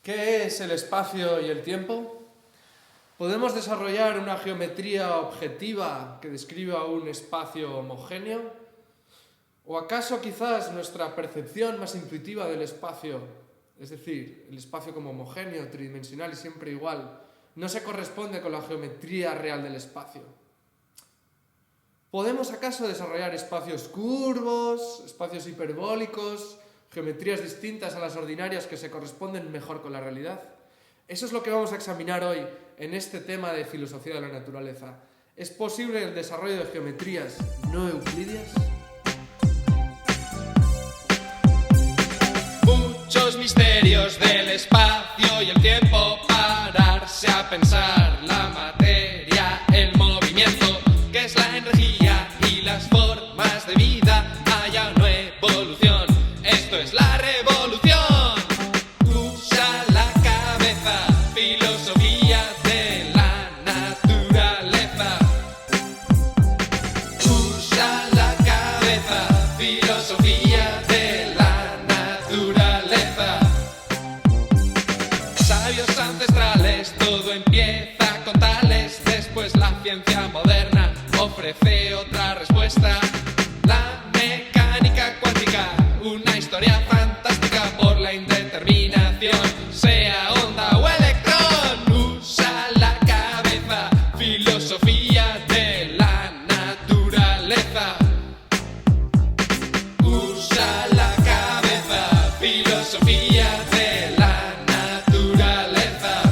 ¿Qué es el espacio y el tiempo? ¿Podemos desarrollar una geometría objetiva que describa un espacio homogéneo? ¿O acaso quizás nuestra percepción más intuitiva del espacio, es decir, el espacio como homogéneo, tridimensional y siempre igual, no se corresponde con la geometría real del espacio? ¿Podemos acaso desarrollar espacios curvos, espacios hiperbólicos, geometrías distintas a las ordinarias que se corresponden mejor con la realidad? Eso es lo que vamos a examinar hoy en este tema de filosofía de la naturaleza. ¿Es posible el desarrollo de geometrías no euclidias? Muchos misterios del espacio y el tiempo, pararse a pensar la materia, el movimiento, que es la energía y las formas de vida, haya una evolución, esto es la revolución. Usa la cabeza, filosofía de la naturaleza. Usa la cabeza, filosofía de la naturaleza. Sabios ancestrales, todo empieza con tales, después la ciencia moderna ofrece otra respuesta. La mecánica cuántica, una historia fantástica por la indeterminación, sea onda o electrón. Usa la cabeza, filosofía de la naturaleza. Usa la cabeza, filosofía de la naturaleza.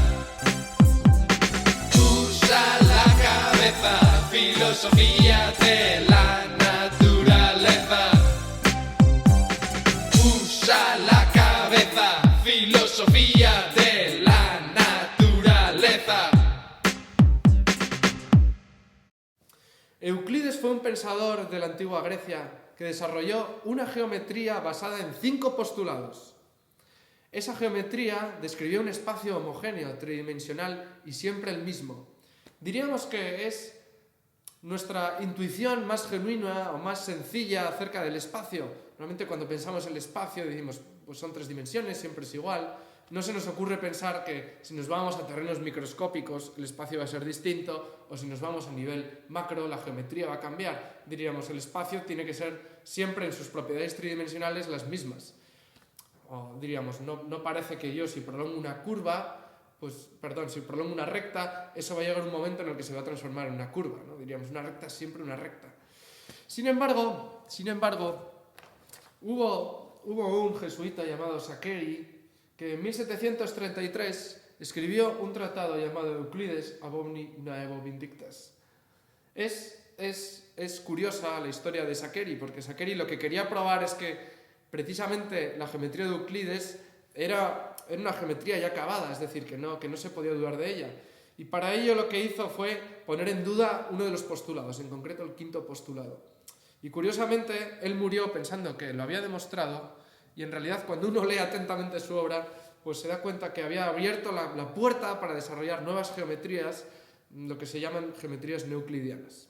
Usa la cabeza, filosofía de la naturaleza. Usa la cabeza, filosofía de la naturaleza. Euclides fue un pensador de la antigua Grecia que desarrolló una geometría basada en 5 postulados. Esa geometría describió un espacio homogéneo, tridimensional y siempre el mismo. Diríamos que es nuestra intuición más genuina o más sencilla acerca del espacio. Normalmente cuando pensamos en el espacio decimos, pues son 3 dimensiones, siempre es igual. No se nos ocurre pensar que si nos vamos a terrenos microscópicos el espacio va a ser distinto, o si nos vamos a nivel macro la geometría va a cambiar. Diríamos, el espacio tiene que ser siempre en sus propiedades tridimensionales las mismas. O diríamos, no parece que yo si prolongo una curva, si prolongo una recta, eso va a llegar un momento en el que se va a transformar en una curva, ¿no? Diríamos, una recta es siempre una recta. Sin embargo, hubo un jesuita llamado Saccheri que en 1733 escribió un tratado llamado Euclides ab omni naevo vindictas. Es curiosa la historia de Saccheri, porque Saccheri lo que quería probar es que precisamente la geometría de Euclides era una geometría ya acabada, es decir, que no se podía dudar de ella. Y para ello lo que hizo fue poner en duda uno de los postulados, en concreto el 5.º postulado. Y curiosamente, él murió pensando que lo había demostrado, y en realidad cuando uno lee atentamente su obra, pues se da cuenta que había abierto la puerta para desarrollar nuevas geometrías, lo que se llaman geometrías no euclidianas.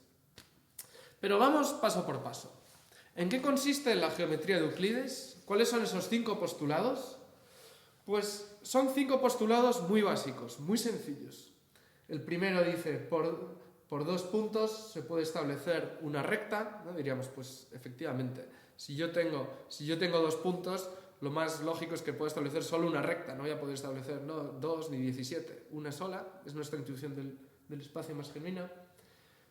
Pero vamos paso por paso. ¿En qué consiste la geometría de Euclides? ¿Cuáles son esos 5 postulados? Pues son 5 postulados muy básicos, muy sencillos. El primero dice, por 2 puntos se puede establecer una recta, ¿no? Diríamos, pues efectivamente, si yo tengo 2 puntos, lo más lógico es que pueda establecer solo una recta, no voy a poder establecer no 2 ni 17, una sola, es nuestra intuición del espacio más genuina.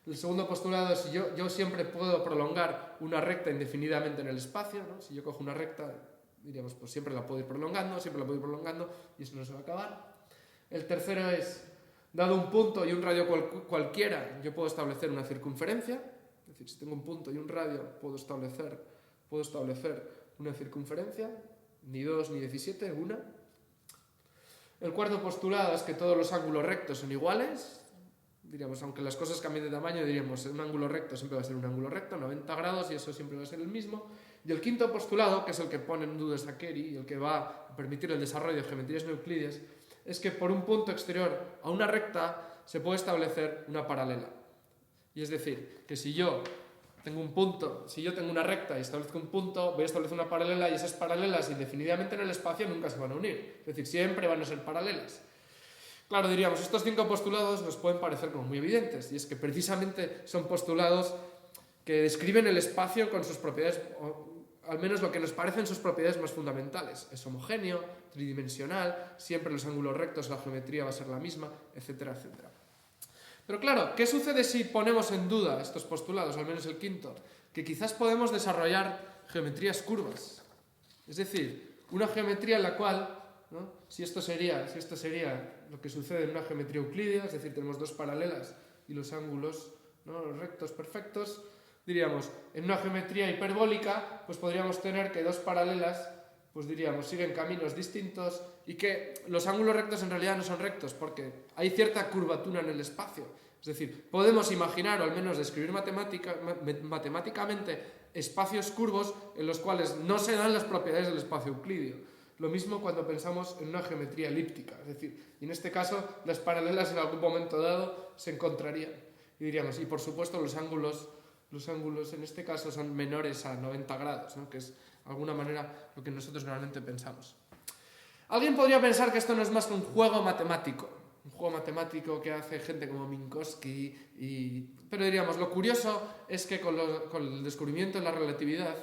El segundo postulado es, si yo siempre puedo prolongar una recta indefinidamente en el espacio, ¿no? Si yo cojo una recta, diríamos, pues siempre la puedo ir prolongando, y eso no se va a acabar. El tercero es, dado un punto y un radio cualquiera, yo puedo establecer una circunferencia, es decir, si tengo un punto y un radio, puedo establecer una circunferencia, ni 2 ni 17, una. El cuarto postulado es que todos los ángulos rectos son iguales. Diríamos, aunque las cosas cambien de tamaño, diríamos, un ángulo recto siempre va a ser un ángulo recto, 90 grados, y eso siempre va a ser el mismo. Y el 5.º postulado, que es el que pone en duda Saccheri y el que va a permitir el desarrollo de geometrías no euclidias, es que por un punto exterior a una recta se puede establecer una paralela. Y es decir, que si yo tengo un punto, si yo tengo una recta y establezco un punto, voy a establecer una paralela y esas paralelas indefinidamente en el espacio nunca se van a unir. Es decir, siempre van a ser paralelas. Claro, diríamos, estos 5 postulados nos pueden parecer como muy evidentes, y es que precisamente son postulados que describen el espacio con sus propiedades, o al menos lo que nos parecen sus propiedades más fundamentales. Es homogéneo, tridimensional, siempre los ángulos rectos, la geometría va a ser la misma, etcétera, etcétera. Pero claro, ¿qué sucede si ponemos en duda estos postulados, al menos el quinto? Que quizás podemos desarrollar geometrías curvas. Es decir, una geometría en la cual, ¿no? Si esto sería lo que sucede en una geometría euclídea, es decir, tenemos 2 paralelas y los ángulos, ¿no? Los rectos perfectos, diríamos, en una geometría hiperbólica, pues podríamos tener que 2 paralelas, pues diríamos, siguen caminos distintos y que los ángulos rectos en realidad no son rectos porque hay cierta curvatura en el espacio. Es decir, podemos imaginar o al menos describir matemáticamente espacios curvos en los cuales no se dan las propiedades del espacio euclídeo. Lo mismo cuando pensamos en una geometría elíptica, es decir, en este caso las paralelas en algún momento dado se encontrarían. Y diríamos, y por supuesto los ángulos en este caso son menores a 90 grados, ¿no? Que es de alguna manera lo que nosotros normalmente pensamos. Alguien podría pensar que esto no es más que un juego matemático que hace gente como Minkowski, pero diríamos, lo curioso es que con el descubrimiento de la relatividad,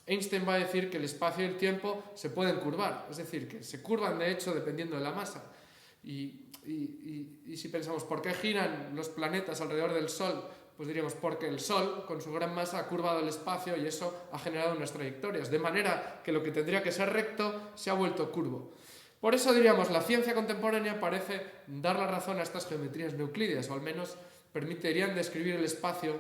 Einstein va a decir que el espacio y el tiempo se pueden curvar, es decir, que se curvan de hecho dependiendo de la masa. Y si pensamos, ¿por qué giran los planetas alrededor del Sol? Pues diríamos, porque el Sol, con su gran masa, ha curvado el espacio y eso ha generado unas trayectorias, de manera que lo que tendría que ser recto se ha vuelto curvo. Por eso diríamos, la ciencia contemporánea parece dar la razón a estas geometrías no euclídeas, o al menos permitirían describir el espacio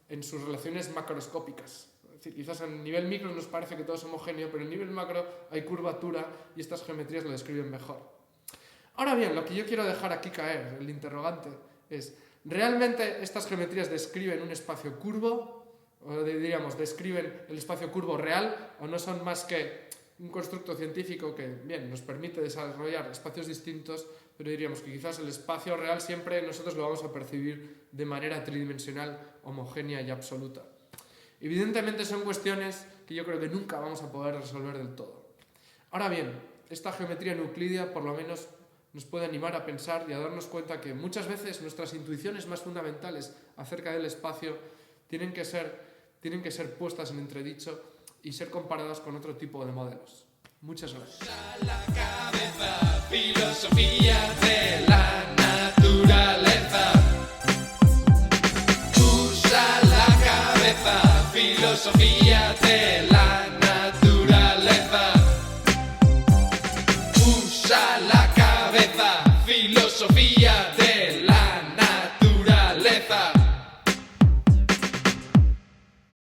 en sus relaciones macroscópicas. Es decir, quizás a nivel micro nos parece que todo es homogéneo, pero a nivel macro hay curvatura y estas geometrías lo describen mejor. Ahora bien, lo que yo quiero dejar aquí caer, el interrogante, es, ¿realmente estas geometrías describen un espacio curvo? O diríamos, ¿describen el espacio curvo real? ¿O no son más que un constructo científico que, bien, nos permite desarrollar espacios distintos, pero diríamos que quizás el espacio real siempre nosotros lo vamos a percibir de manera tridimensional, homogénea y absoluta? Evidentemente son cuestiones que yo creo que nunca vamos a poder resolver del todo. Ahora bien, esta geometría no euclídea por lo menos nos puede animar a pensar y a darnos cuenta que muchas veces nuestras intuiciones más fundamentales acerca del espacio tienen que ser puestas en entredicho y ser comparadas con otro tipo de modelos. Muchas gracias. La cabeza, filosofía de la naturaleza. Usa la cabeza, filosofía de la naturaleza. Usa la cabeza, filosofía de